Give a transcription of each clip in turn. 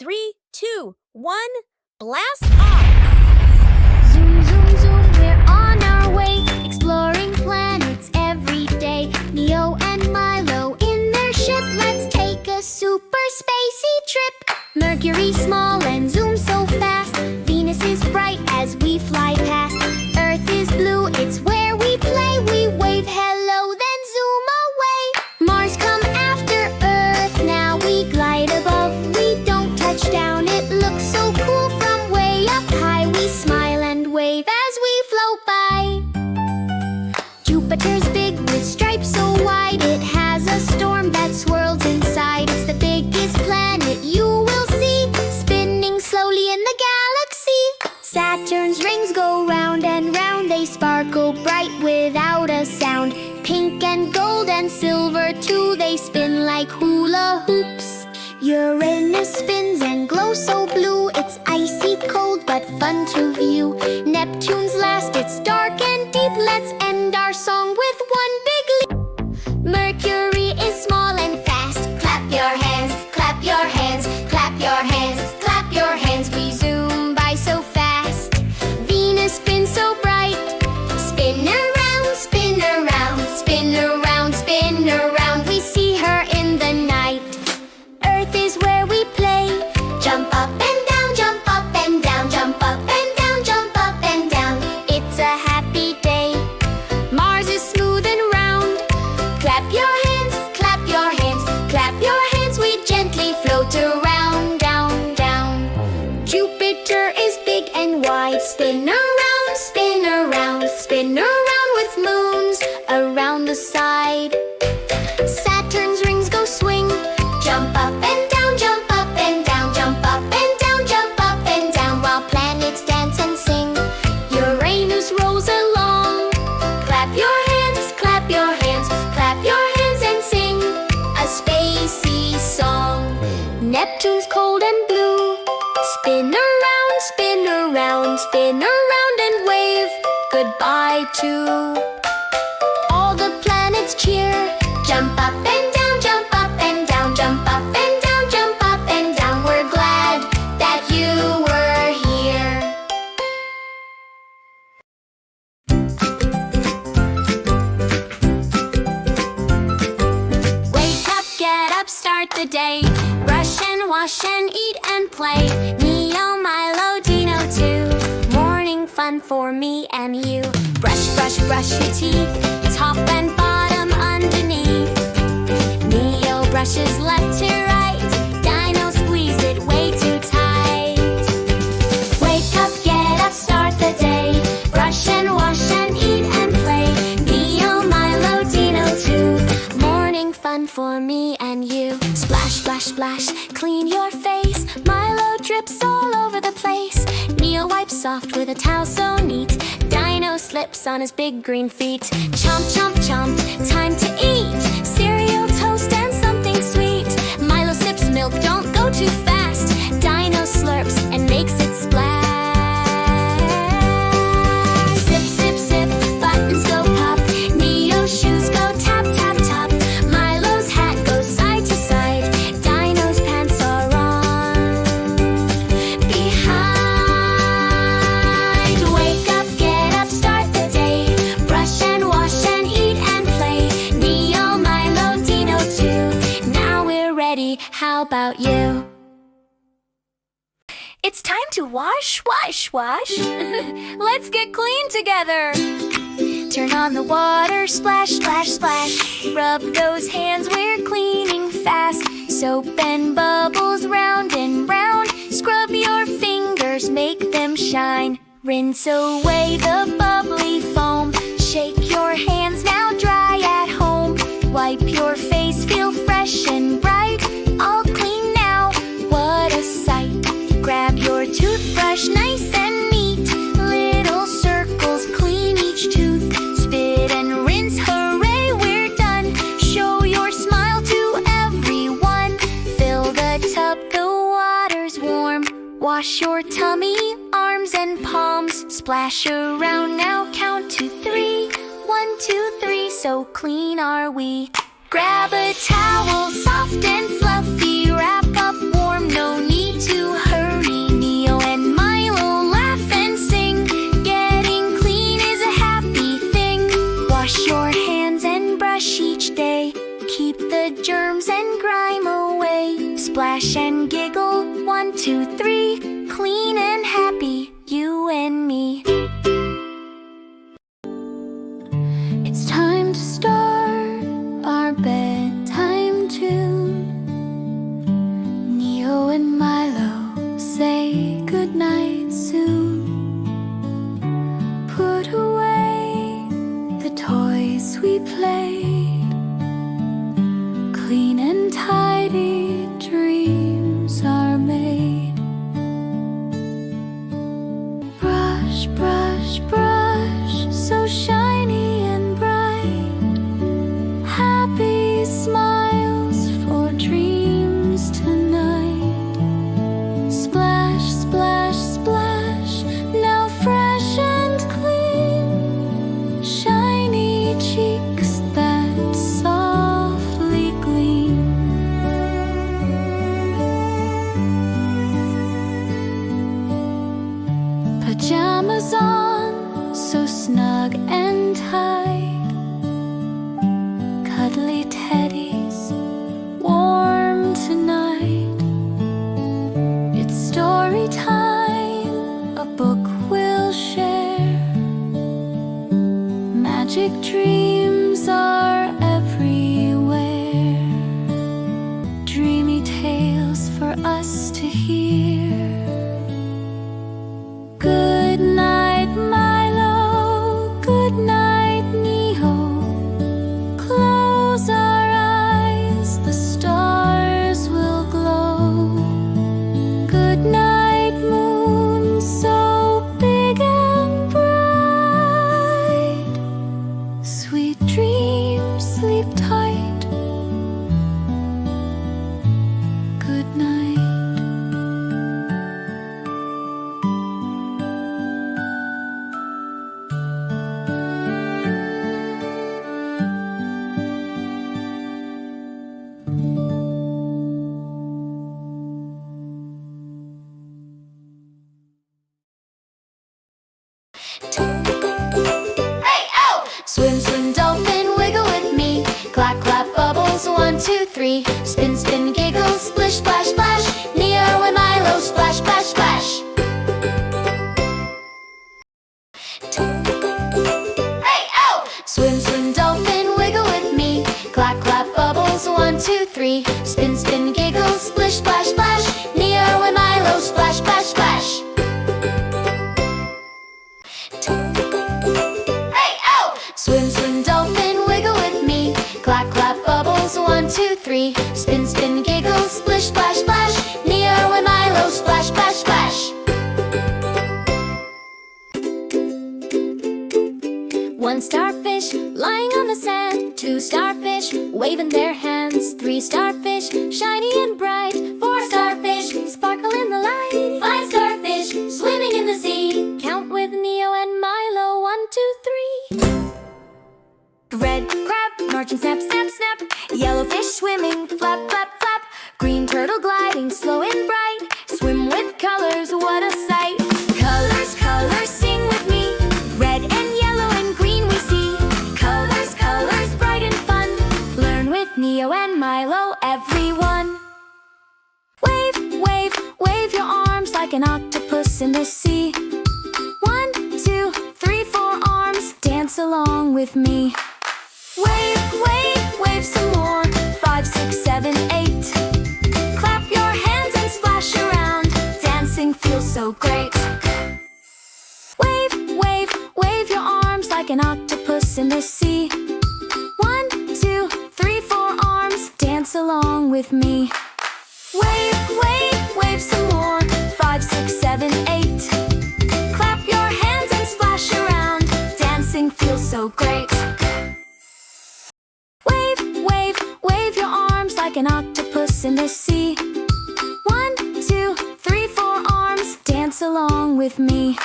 3, 2, 1, blast off! Zoom, zoom, zoom, we're on our way, exploring planets every day. Neo and Milo in their ship, let's take a super spacey trip. Mercury small and zoom so fast, Venus is bright as we fly past. Earth is blue, it's where we play, we wave hello then zoom away. Mars come after Earth, now we glide above, we don't touch down, it looks so cool from way up high. We smile and wave as we float by. Jupiter's big with stripes so wide, it has a storm that swirls inside. It's the biggest planet you will see, spinning slowly in the galaxy. Saturn's rings go round and round, they sparkle bright without a sound. Pink and gold and silver too, they spin like hula hoops. Uranus spins and glows so blue, it's icy cold but fun to view. Neptune's last, it's dark and deep, let's end our song with one big leap. Mercury is small and fast, clap your hands, clap your hands, clap your hands, clap your hands. We zoom by so fast, Venus spins so bright, spin around, spin around, spin around, spin around. We see her in the night. Earth is where we play, jump up and down, jump up and down, jump up and down, jump up and down. It's a happy day. Mars is smooth and round, clap your hands, clap your hands, clap your hands. We gently float around, down, down. Jupiter is big and wide, spin around, spin around, spin around with moons around the side. Saturn's rings go swing, jump up and down, jump up and down, jump up and down, jump up and down, while planets dance and sing. Uranus rolls along, clap your hands, clap your hands, clap your hands and sing a spacey song. Neptune's cold and blue, spin around, spin around, spin around and wave goodbye to all the planets. Cheer, jump up and down, jump up and down, jump up and down, jump up and down. We're glad that you were here. Wake up, get up, start the day. Brush and wash and eat and play. Neo, Milo, Dino too. Morning fun for me and you. Brush, brush, brush your teeth, top and bottom underneath. Neo brushes left to right, Dino squeeze it way too tight. Wake up, get up, start the day. Brush and wash and eat and play. Neo, Milo, Dino too. Morning fun for me and you. Splash, splash, splash, clean your face. Milo drips all over the place. Neo wipes soft with a towel so neat. Dino slips on his big green feet. Chomp, chomp, chomp, time to eat. Cereal, toast, and something sweet. Milo sips milk, don't go too fast. Dino slurps and makes it splash. Sip, sip, sip, buttons go pop. Neo's shoes go tap, tap, tap. Milo's hat goes side to side. Dino's pants are on behind. Wake up, get up, start the day. Brush and wash and eat and play. Neo, Milo, Dino too. Now we're ready, how about you? It's time to wash, wash, wash. Let's get clean together. Turn on the water, splash, splash, splash. Rub those hands, we're cleaning fast. Soap and bubbles round and round. Scrub your fingers, make them shine. Rinse away the bubbly foam. Shake your hands, now dry at home. Wipe your face, feel fresh and bright. All clean now, what a sight. Grab your toothbrush, nice and neat. Little circles, clean each tooth. Spit and rinse, hooray, we're done. Show your smile to everyone. Fill the tub, the water's warm. Wash your tummy, arms and palms. Splash around, now count to 3. 1, 2, 3, so clean are we. Grab a towel, soft and fluffy. Wrap up warm, no need to giggle. 1, 2, 3, clean and happy, you and me. It's time to start our bedtime tune. Neo and Milo say goodnight soon. Put away the toys we played. Clean and tidy dreams are made. Brush, brush, brush, so shiny and bright. Happy smiles for dreams tonight. Splash, splash, splash, now fresh and clean. Shiny cheeks that softly gleam. Pajamas on, so snug and tight. Cuddly teddies, warm tonight. It's story time, a book we'll share. Magic dreams are everywhere. Dreamy tales for us to hear. Good night, Milo. Good night, Neo. Close our eyes, the stars will glow. Good night, moon, so big and bright. Sweet dreams, sleep tight. Good night. Swim, swim, dolphin, wiggle with me. Clap, clap, bubbles, 1, 2, 3. Spin, spin, giggle, splish, splash, splash. Neo and Milo, splash, splash, splash. Swim, swim, dolphin, wiggle with me. Clap, clap, bubbles, 1, 2, 3. Spin, spin, giggle, splish, splash, splash. Neo and Milo, splash, splash, splash. Swim, swim, dolphin, wiggle with me. Clap, clap, bubbles, 1, 2, 3. Spin, spin, giggle, splish, splash, splash. Neo and Milo, splash, splash, splash. One starfish lying on the sand. 2 starfish waving their hands. 3 starfish shiny and bright. 4 starfish sparkle in the light. 5 starfish swimming in the sea. Count with Neo and Milo. 1, 2, 3. Red crab marching, snap, snap, snap. Yellowfish swimming, flap, flap, flap. Green turtle gliding, slow and bright. Swim with colors, what a sight. Colors, colors, sing with me. Red and yellow and green we see. Colors, colors, bright and fun. Learn with Neo and Milo, everyone. Wave, wave, wave your arms like an octopus in the sea. 1, 2, 3, 4 arms, dance along with me. Wave, wave, wave some more. 5, 6, 7, 8. Clap your hands and splash around. Dancing feels so great. Wave, wave, wave your arms like an octopus in the sea. 1, 2, 3, 4 arms, dance along with me. Wave, wave, wave some more. 5, 6, 7, 8. Clap your hands and splash around. Dancing feels so great. Wave, wave, wave your arms like an octopus in the sea. 1, 2, 3, 4 arms, dance along with me.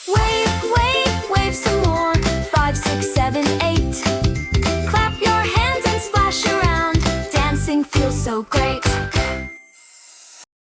Wave, wave, wave some more. 5, 6, 7,